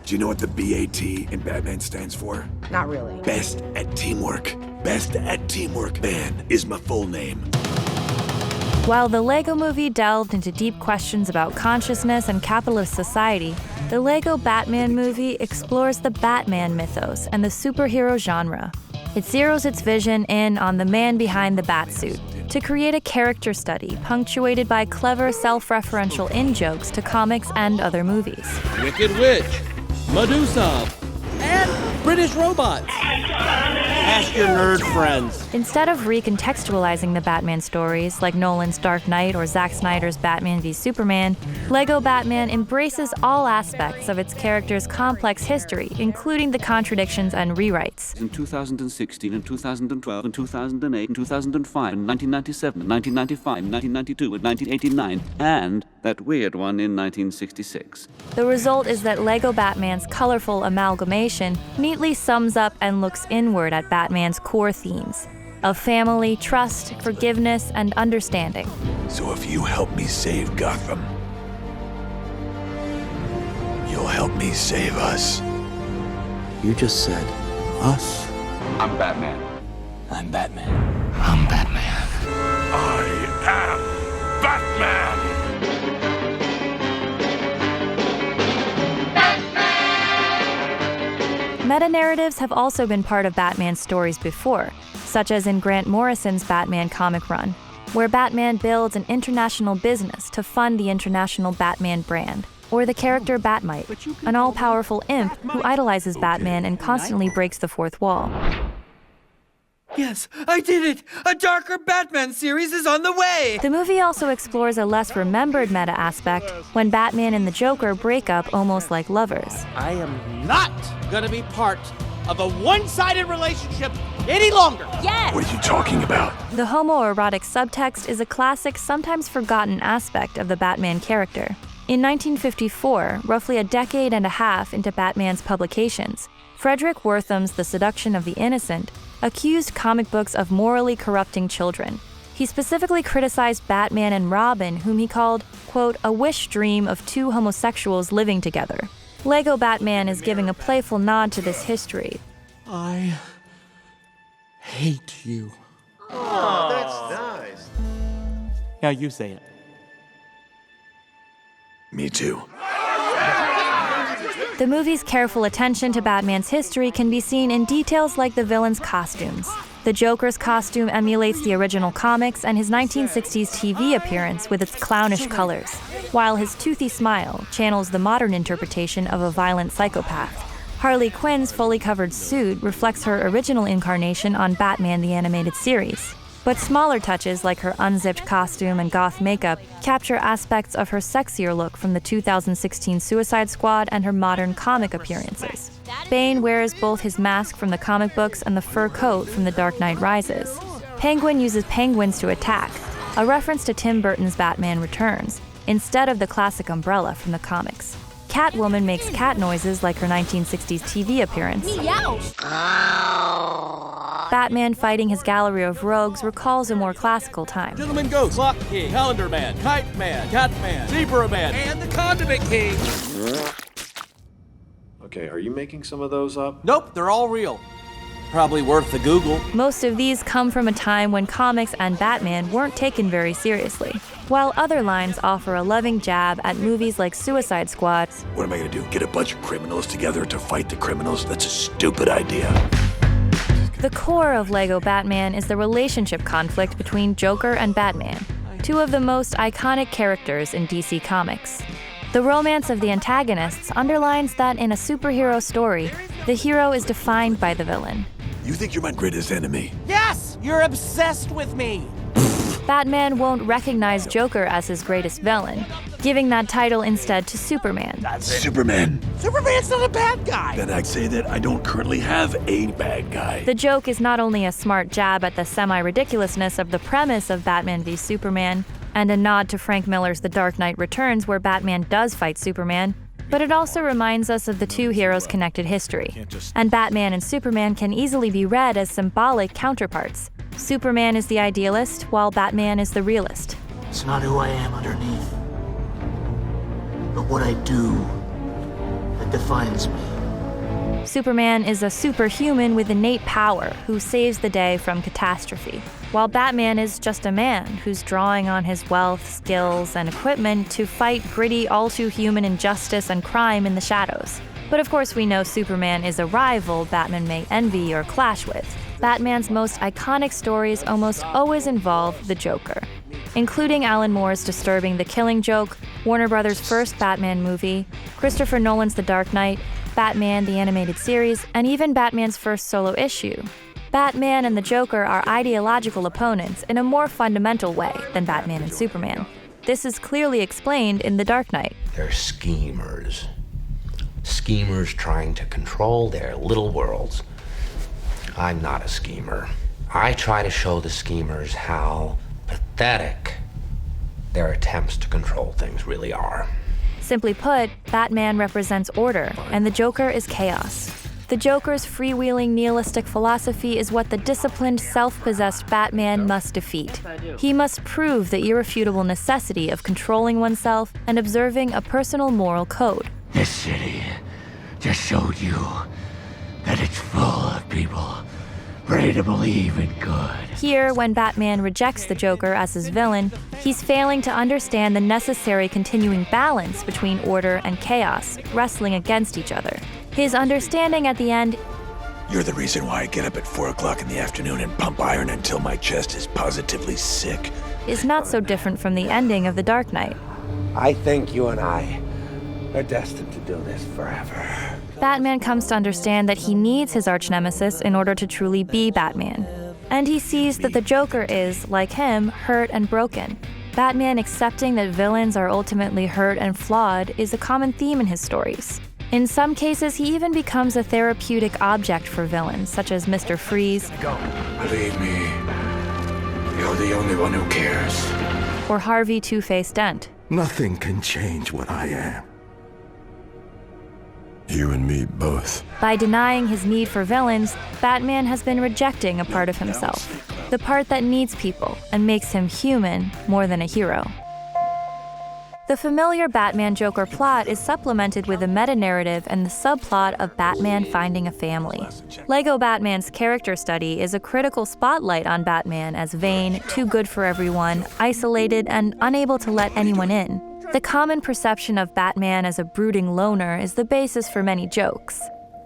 Do you know what the BAT in Batman stands for? Not really. Best at teamwork. Best at teamwork. Man is my full name. While the Lego Movie delved into deep questions about consciousness and capitalist society, the Lego Batman movie explores the Batman mythos and the superhero genre. It zeroes its vision in on the man behind the Batsuit to create a character study punctuated by clever self-referential in-jokes to comics and other movies. Wicked Witch, Medusa, and British robots. Ask your nerd friends. Instead of recontextualizing the Batman stories like Nolan's Dark Knight or Zack Snyder's Batman v Superman, Lego Batman embraces all aspects of its character's complex history, including the contradictions and rewrites. In 2016, and 2012, and 2008, and 2005, and 1997, and 1995, and 1992, and 1989, and that weird one in 1966. The result is that Lego Batman's colorful amalgamation neatly sums up and looks inward at Batman's core themes of family, trust, forgiveness, and understanding. So if you help me save Gotham, you'll help me save us. You just said, us? I'm Batman. I'm Batman. I'm Batman. I am Batman! Meta-narratives have also been part of Batman's stories before, such as in Grant Morrison's Batman comic run, where Batman builds an international business to fund the international Batman brand, or the character Batmite, an all-powerful imp who idolizes Batman and constantly breaks the fourth wall. Yes, I did it! A darker Batman series is on the way! The movie also explores a less remembered meta aspect when Batman and the Joker break up almost like lovers. I am not gonna be part of a one-sided relationship any longer. Yes! What are you talking about? The homoerotic subtext is a classic, sometimes forgotten aspect of the Batman character. In 1954, roughly a decade and a half into Batman's publications, Frederick Wortham's The Seduction of the Innocent accused comic books of morally corrupting children. He specifically criticized Batman and Robin, whom he called, quote, a wish dream of two homosexuals living together. Lego Batman is giving a playful nod to this history. I hate you. Oh, that's nice. Now you say it. Me too. The movie's careful attention to Batman's history can be seen in details like the villain's costumes. The Joker's costume emulates the original comics and his 1960s TV appearance with its clownish colors, while his toothy smile channels the modern interpretation of a violent psychopath. Harley Quinn's fully covered suit reflects her original incarnation on Batman the Animated Series. But smaller touches like her unzipped costume and goth makeup capture aspects of her sexier look from the 2016 Suicide Squad and her modern comic appearances. Bane wears both his mask from the comic books and the fur coat from The Dark Knight Rises. Penguin uses penguins to attack, a reference to Tim Burton's Batman Returns, instead of the classic umbrella from the comics. Catwoman makes cat noises like her 1960s TV appearance. Meow! Batman fighting his gallery of rogues recalls a more classical time. Gentleman Ghost, Clock King, Calendar Man, Kite Man, Cat Man, Zebra Man, and the Condiment King. Okay, are you making some of those up? Nope, they're all real. Probably worth the Google. Most of these come from a time when comics and Batman weren't taken very seriously, while other lines offer a loving jab at movies like Suicide Squad. What am I gonna do? Get a bunch of criminals together to fight the criminals? That's a stupid idea. The core of Lego Batman is the relationship conflict between Joker and Batman, two of the most iconic characters in DC Comics. The romance of the antagonists underlines that in a superhero story, the hero is defined by the villain. You think you're my greatest enemy? Yes, you're obsessed with me. Batman won't recognize Joker as his greatest villain, giving that title instead to Superman. Superman. Superman's not a bad guy. Then I'd say that I don't currently have a bad guy. The joke is not only a smart jab at the semi-ridiculousness of the premise of Batman v Superman, and a nod to Frank Miller's The Dark Knight Returns where Batman does fight Superman, but it also reminds us of the two heroes' connected history. And Batman and Superman can easily be read as symbolic counterparts. Superman is the idealist, while Batman is the realist. It's not who I am underneath, but what I do that defines me. Superman is a superhuman with innate power who saves the day from catastrophe, while Batman is just a man who's drawing on his wealth, skills, and equipment to fight gritty, all-too-human injustice and crime in the shadows. But of course we know Superman is a rival Batman may envy or clash with. Batman's most iconic stories almost always involve the Joker, including Alan Moore's disturbing The Killing Joke, Warner Brothers' first Batman movie, Christopher Nolan's The Dark Knight, Batman the Animated Series, and even Batman's first solo issue. Batman and the Joker are ideological opponents in a more fundamental way than Batman and Superman. This is clearly explained in The Dark Knight. They're schemers. Schemers trying to control their little worlds. I'm not a schemer. I try to show the schemers how pathetic their attempts to control things really are. Simply put, Batman represents order, and the Joker is chaos. The Joker's freewheeling nihilistic philosophy is what the disciplined, self-possessed Batman must defeat. He must prove the irrefutable necessity of controlling oneself and observing a personal moral code. This city just showed you that it's full of people ready to believe in good. Here, when Batman rejects the Joker as his villain, he's failing to understand the necessary continuing balance between order and chaos, wrestling against each other. His understanding at the end, You're the reason why I get up at 4 o'clock in the afternoon and pump iron until my chest is positively sick. is not so different from the ending of The Dark Knight. I think you and I are destined to do this forever. Batman comes to understand that he needs his arch-nemesis in order to truly be Batman. And he sees that the Joker is, like him, hurt and broken. Batman accepting that villains are ultimately hurt and flawed is a common theme in his stories. In some cases, he even becomes a therapeutic object for villains, such as Mr. Freeze. Believe me, you're the only one who cares. Or Harvey Two-Face Dent. Nothing can change what I am. You and me both. By denying his need for villains, Batman has been rejecting a part of himself. The part that needs people and makes him human more than a hero. The familiar Batman-Joker plot is supplemented with a meta-narrative and the subplot of Batman finding a family. Lego Batman's character study is a critical spotlight on Batman as vain, too good for everyone, isolated, and unable to let anyone in. The common perception of Batman as a brooding loner is the basis for many jokes.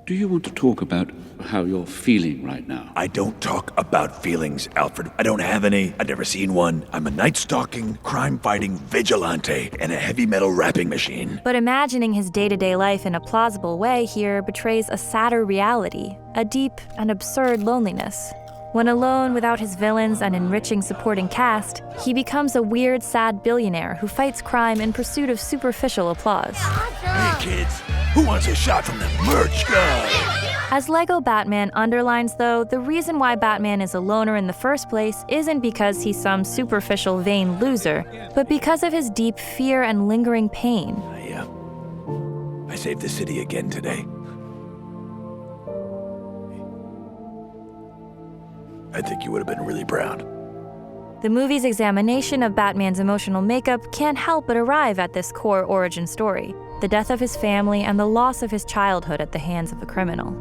Do you want to talk about how you're feeling right now? I don't talk about feelings, Alfred. I don't have any. I've never seen one. I'm a night-stalking, crime-fighting vigilante and a heavy metal rapping machine. But imagining his day-to-day life in a plausible way here betrays a sadder reality, a deep and absurd loneliness. When alone without his villains and enriching supporting cast, he becomes a weird, sad billionaire who fights crime in pursuit of superficial applause. Hey kids, who wants a shot from the merch guy? As Lego Batman underlines, though, the reason why Batman is a loner in the first place isn't because he's some superficial, vain loser, but because of his deep fear and lingering pain. I saved the city again today. I think you would have been really proud. The movie's examination of Batman's emotional makeup can't help but arrive at this core origin story, the death of his family and the loss of his childhood at the hands of a criminal.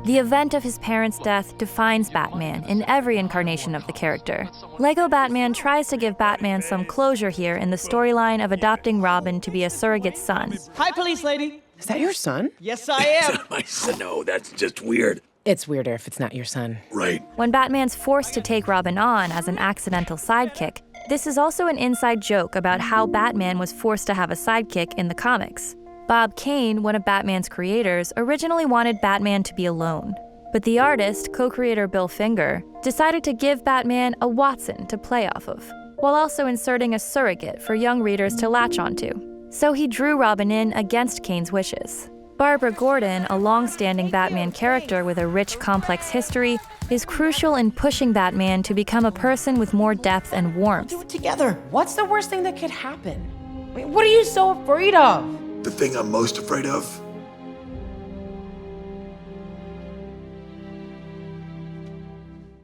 The event of his parents' death defines Batman in every incarnation of the character. Lego Batman tries to give Batman some closure here in the storyline of adopting Robin to be a surrogate son. Hi, police lady. Is that your son? Yes, I am. My son, no, that's just weird. It's weirder if it's not your son. Right. When Batman's forced to take Robin on as an accidental sidekick, this is also an inside joke about how Batman was forced to have a sidekick in the comics. Bob Kane, one of Batman's creators, originally wanted Batman to be alone. But the artist, co-creator Bill Finger, decided to give Batman a Watson to play off of, while also inserting a surrogate for young readers to latch onto. So he drew Robin in against Kane's wishes. Barbara Gordon, a long-standing Batman character with a rich, complex history, is crucial in pushing Batman to become a person with more depth and warmth. Together, what's the worst thing that could happen? I mean, what are you so afraid of? The thing I'm most afraid of?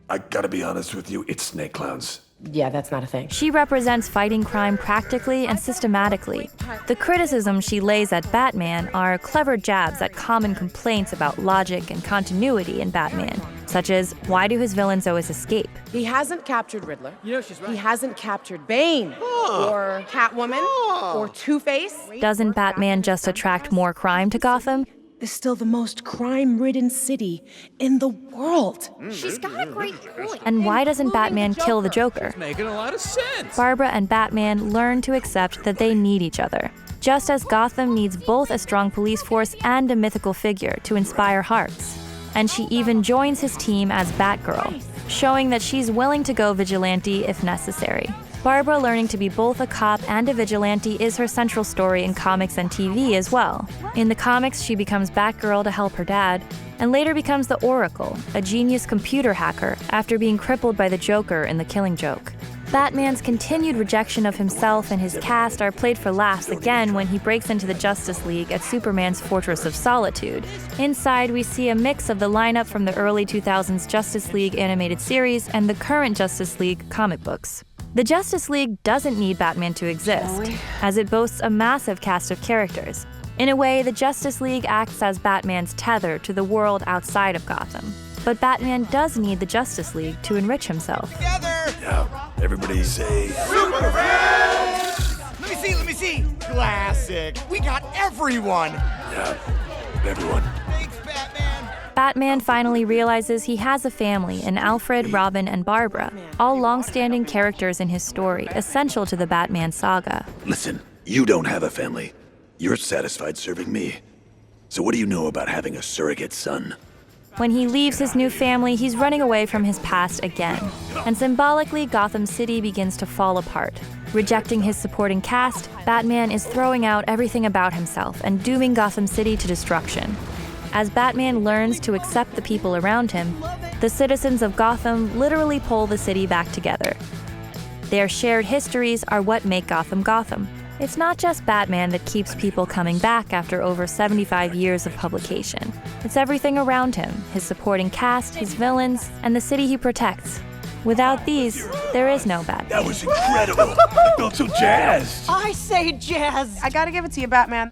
I gotta be honest with you, it's snake clowns. Yeah, that's not a thing. She represents fighting crime practically and systematically. The criticisms she lays at Batman are clever jabs at common complaints about logic and continuity in Batman, such as, why do his villains always escape? He hasn't captured Riddler. You know she's right. He hasn't captured Bane, or Catwoman, or Two-Face. Doesn't Batman just attract more crime to Gotham? Is still the most crime-ridden city in the world. She's got a great point. And why doesn't Batman kill the Joker? Making a lot of sense. Barbara and Batman learn to accept that they need each other, just as Gotham needs both a strong police force and a mythical figure to inspire hearts. And she even joins his team as Batgirl, showing that she's willing to go vigilante if necessary. Barbara learning to be both a cop and a vigilante is her central story in comics and TV as well. In the comics, she becomes Batgirl to help her dad, and later becomes the Oracle, a genius computer hacker after being crippled by the Joker in The Killing Joke. Batman's continued rejection of himself and his cast are played for laughs again when he breaks into the Justice League at Superman's Fortress of Solitude. Inside, we see a mix of the lineup from the early 2000s Justice League animated series and the current Justice League comic books. The Justice League doesn't need Batman to exist, as it boasts a massive cast of characters. In a way, the Justice League acts as Batman's tether to the world outside of Gotham. But Batman does need the Justice League to enrich himself. Yeah, everybody say... Super Friends! Let me see. Classic. We got everyone. Yeah, everyone. Thanks, Batman. Batman finally realizes he has a family in Alfred, Robin, and Barbara, all long-standing characters in his story, essential to the Batman saga. Listen, you don't have a family. You're satisfied serving me. So what do you know about having a surrogate son? When he leaves his new family, he's running away from his past again. And symbolically, Gotham City begins to fall apart. Rejecting his supporting cast, Batman is throwing out everything about himself and dooming Gotham City to destruction. As Batman learns to accept the people around him, the citizens of Gotham literally pull the city back together. Their shared histories are what make Gotham Gotham. It's not just Batman that keeps people coming back after over 75 years of publication. It's everything around him, his supporting cast, his villains, and the city he protects. Without these, there is no Batman. That was incredible! I felt so jazzed! I say jazz. I gotta give it to you, Batman.